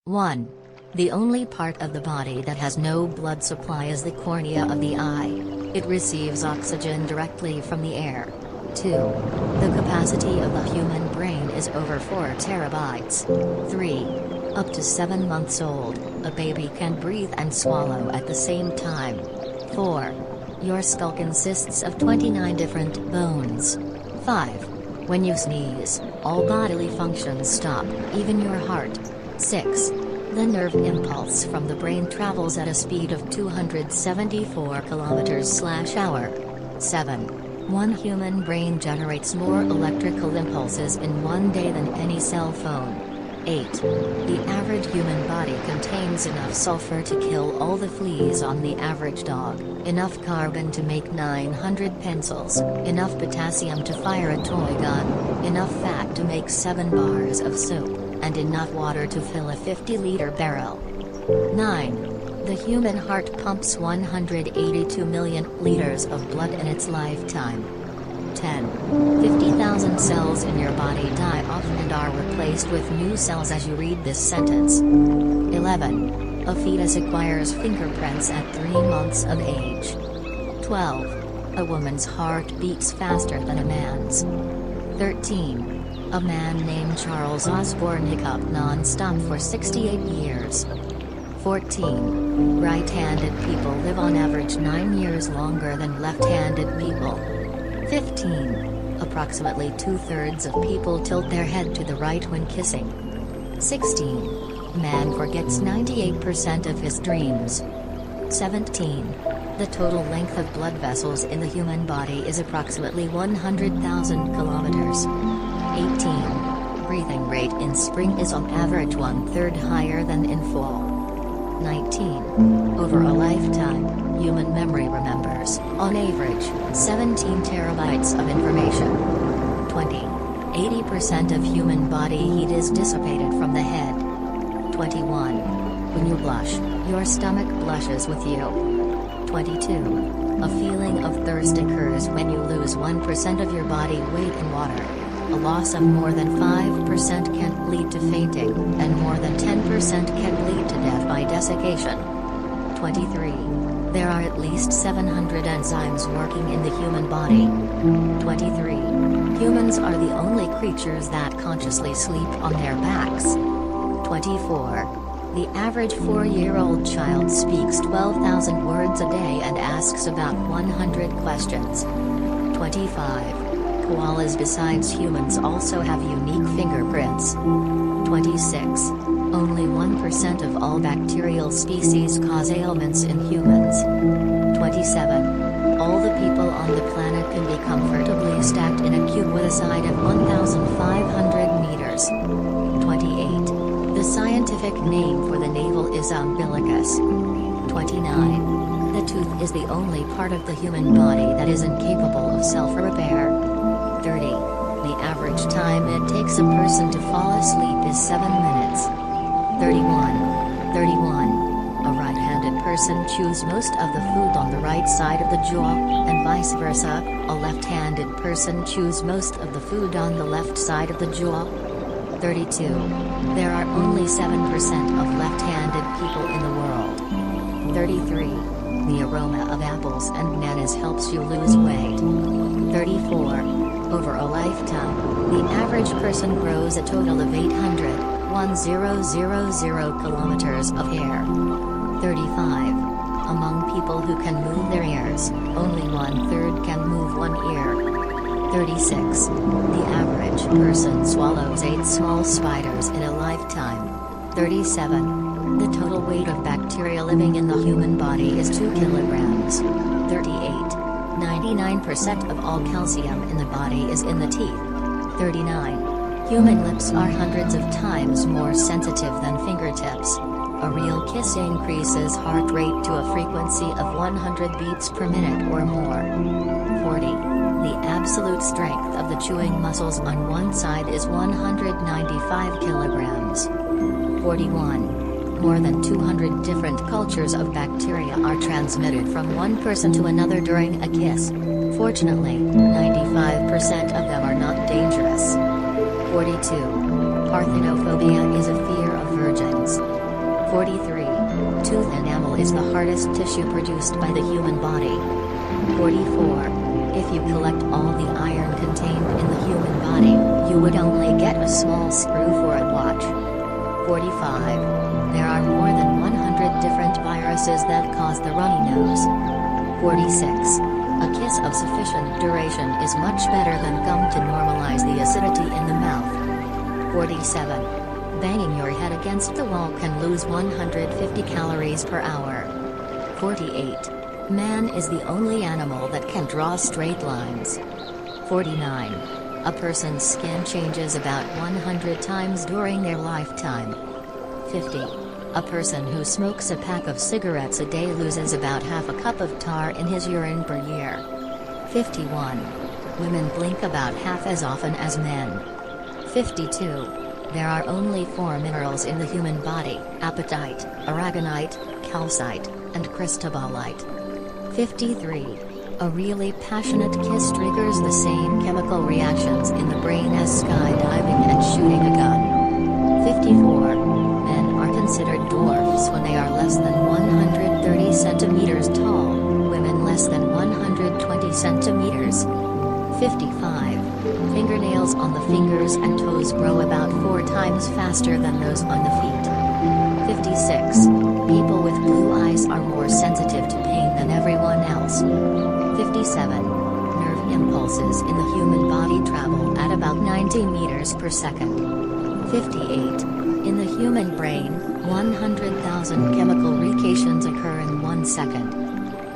1. The only part of the body that has no blood supply is the cornea of the eye. It receives oxygen directly from the air. 2. The capacity of the human brain is over 4 terabytes. 3. Up to 7 months old, a baby can breathe and swallow at the same time. 4. Your skull consists of 29 different bones. 5. When you sneeze, all bodily functions stop, even your heart. 6. The nerve impulse from the brain travels at a speed of 274 km/h. 7. One human brain generates more electrical impulses in one day than any cell phone. 8. The average human body contains enough sulfur to kill all the fleas on the average dog, enough carbon to make 900 pencils, enough potassium to fire a toy gun, enough fat to make 7 bars of soap, and enough water to fill a 50-liter barrel. 9. The human heart pumps 182 million liters of blood in its lifetime. 10. 50,000 cells in your body die off and are replaced with new cells as you read this sentence. 11. A fetus acquires fingerprints at 3 months of age. 12. A woman's heart beats faster than a man's. 13. A man named Charles Osborne hiccuped non-stop for 68 years. 14. Right-handed people live on average 9 years longer than left-handed people. 15. Approximately 2/3 of people tilt their head to the right when kissing. 16. Man forgets 98% of his dreams. 17. The total length of blood vessels in the human body is approximately 100,000 kilometers. 18. Breathing rate in spring is on average 1/3 higher than in fall. 19. Over a lifetime, human memory remembers, on average, 17 terabytes of information. 20. 80% of human body heat is dissipated from the head. 21. When you blush, your stomach blushes with you. 22. A feeling of thirst occurs when you lose 1% of your body weight in water. A loss of more than 5% can lead to fainting, and more than 10% can lead to death by desiccation. 23. There are at least 700 enzymes working in the human body. 23. Humans are the only creatures that consciously sleep on their backs. 24. The average 4-year-old child speaks 12,000 words a day and asks about 100 questions. 25. Koalas besides humans also have unique fingerprints. 26. Only 1% of all bacterial species cause ailments in humans. 27. All the people on the planet can be comfortably stacked in a cube with a side of 1,500 meters. 28. The scientific name for the navel is umbilicus. 29. The tooth is the only part of the human body that is incapable of self-repair. 30. The average time it takes a person to fall asleep is 7 minutes. 31. 31. A right-handed person chews most of the food on the right side of the jaw, and vice versa, a left-handed person chews most of the food on the left side of the jaw. 32. There are only 7% of left-handed people in the world. 33. The aroma of apples and bananas helps you lose weight. 34. Over a lifetime, the average person grows a total of 800,000 kilometers of hair. 35. Among people who can move their ears, only 1/3 can move one ear. 36. The average person swallows 8 small spiders in a lifetime. 37. The total weight of bacteria living in the human body is 2 kilograms. 38. 99% of all calcium in the body is in the teeth. 39. Human lips are hundreds of times more sensitive than fingertips. A real kiss increases heart rate to a frequency of 100 beats per minute or more. 40. The absolute strength of the chewing muscles on one side is 195 kilograms. 41. More than 200 different cultures of bacteria are transmitted from one person to another during a kiss. Fortunately, 95% of them are not dangerous. 42. Parthenophobia is a fear of virgins. 43. Tooth enamel is the hardest tissue produced by the human body. 44. If you collect all the iron contained in the human body, you would only get a small screw for a watch. 45. There are more than 100 different viruses that cause the runny nose. 46. A kiss of sufficient duration is much better than gum to normalize the acidity in the mouth. 47. Banging your head against the wall can lose 150 calories per hour. 48. Man is the only animal that can draw straight lines. 49. A person's skin changes about 100 times during their lifetime. 50. A person who smokes a pack of cigarettes a day loses about half a cup of tar in his urine per year. 51. Women blink about half as often as men. 52. There are only 4 minerals in the human body: apatite, aragonite, calcite, and cristobalite. 53. A really passionate kiss triggers the same chemical reactions in the brain as skydiving and shooting a gun. 54. Men are considered dwarfs when they are less than 130 centimeters tall, women less than 120 centimeters. 55. Fingernails on the fingers and toes grow about 4 times faster than those on the feet. 56. People with blue eyes are more sensitive to pain than everyone else. 57. Nerve impulses in the human body travel at about 90 meters per second. 58. In the human brain, 100,000 chemical reactions occur in 1 second.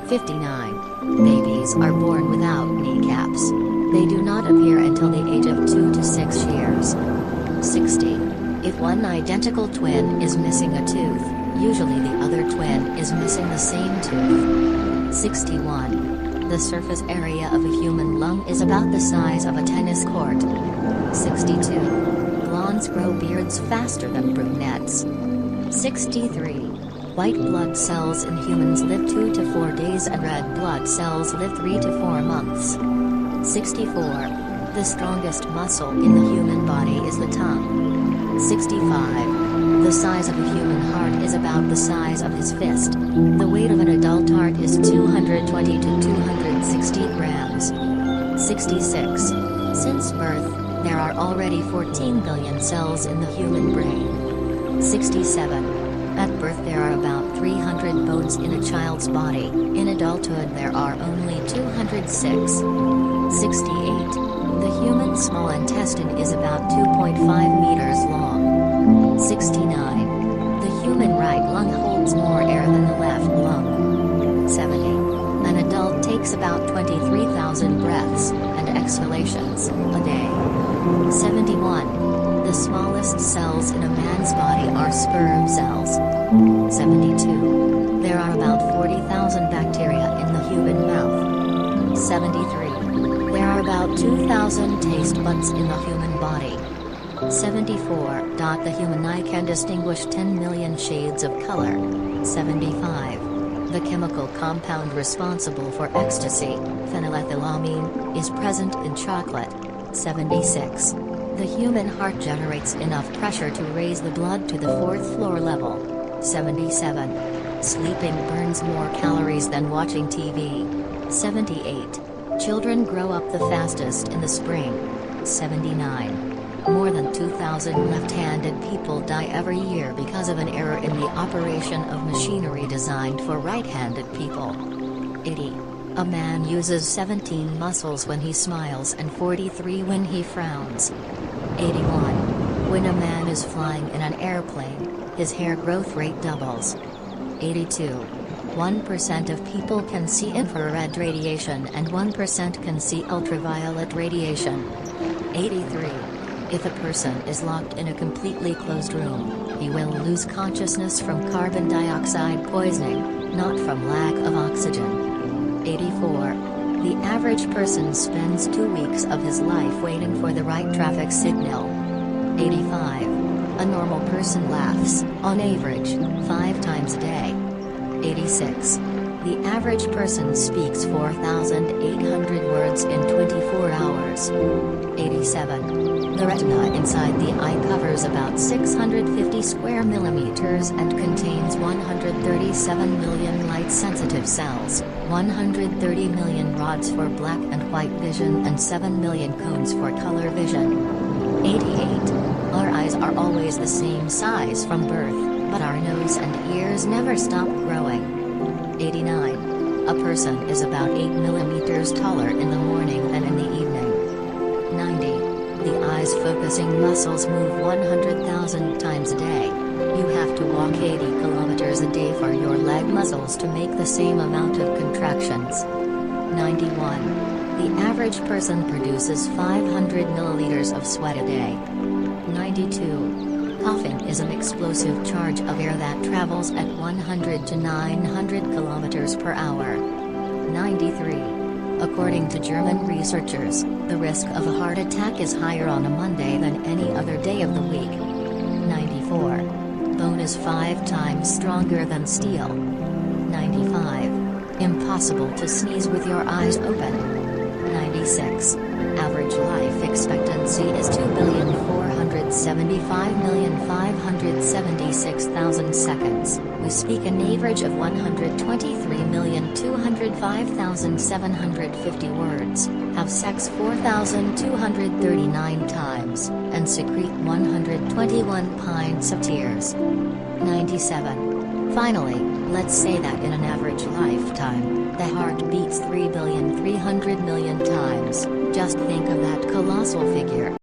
59. Babies are born without kneecaps. They do not appear until the age of 2 to 6 years. 60. If one identical twin is missing a tooth, usually the other twin is missing the same tooth. 61. The surface area of a human lung is about the size of a tennis court. 62. Blondes grow beards faster than brunettes. 63. White blood cells in humans live 2 to 4 days and red blood cells live 3 to 4 months. 64. The strongest muscle in the human body is the tongue. 65. The size of a human heart is about the size of his fist. The weight of an adult heart is 220 to 260 grams. 66. Since birth, there are already 14 billion cells in the human brain. 67. At birth there are about 300 bones in a child's body. In adulthood there are only 206. 68. The human small intestine is about 2.5 meters long. 69. The human right lung holds more air than the left lung. 70. An adult takes about 23,000 breaths and exhalations a day. 71. The smallest cells in a man's body are sperm cells. 72. There are about 40,000 bacteria in the human mouth. 73. There are about 2,000 taste buds in the human body. 74. The human eye can distinguish 10 million shades of color. 75. The chemical compound responsible for ecstasy, phenylethylamine, is present in chocolate. 76. The human heart generates enough pressure to raise the blood to the 4th floor level. 77. Sleeping burns more calories than watching TV. 78. Children grow up the fastest in the spring. 79. More than 2,000 left-handed people die every year because of an error in the operation of machinery designed for right-handed people. 80. A man uses 17 muscles when he smiles and 43 when he frowns. 81. When a man is flying in an airplane, his hair growth rate doubles. 82. 1% of people can see infrared radiation and 1% can see ultraviolet radiation. 83. If a person is locked in a completely closed room, he will lose consciousness from carbon dioxide poisoning, not from lack of oxygen. 84. The average person spends 2 weeks of his life waiting for the right traffic signal. 85. A normal person laughs, on average, 5 times a day. 86. The average person speaks 4,800 words in 24 hours. 87. The retina inside the eye covers about 650 square millimeters and contains 137 million light-sensitive cells, 130 million rods for black and white vision and 7 million cones for color vision. 88. Our eyes are always the same size from birth, but our nose and ears never stop growing. 89. A person is about 8 millimeters taller in the morning than in the evening. 90. The eye's focusing muscles move 100,000 times a day. You have to walk 80 kilometers a day for your leg muscles to make the same amount of contractions. 91. The average person produces 500 milliliters of sweat a day. 92. Coughing is an explosive charge of air that travels at 100 to 900 kilometers per hour. 93. According to German researchers, the risk of a heart attack is higher on a Monday than any other day of the week. 94. Bone is 5 times stronger than steel. 95. Impossible to sneeze with your eyes open. 96. Average life expectancy is 2,475,576,000 seconds. We speak an average of 123,205,750 words, have sex 4,239 times, and secrete 121 pints of tears. 97. Finally, let's say that in an average lifetime, the heart beats 3,300,000,000 times. Just think of that colossal figure.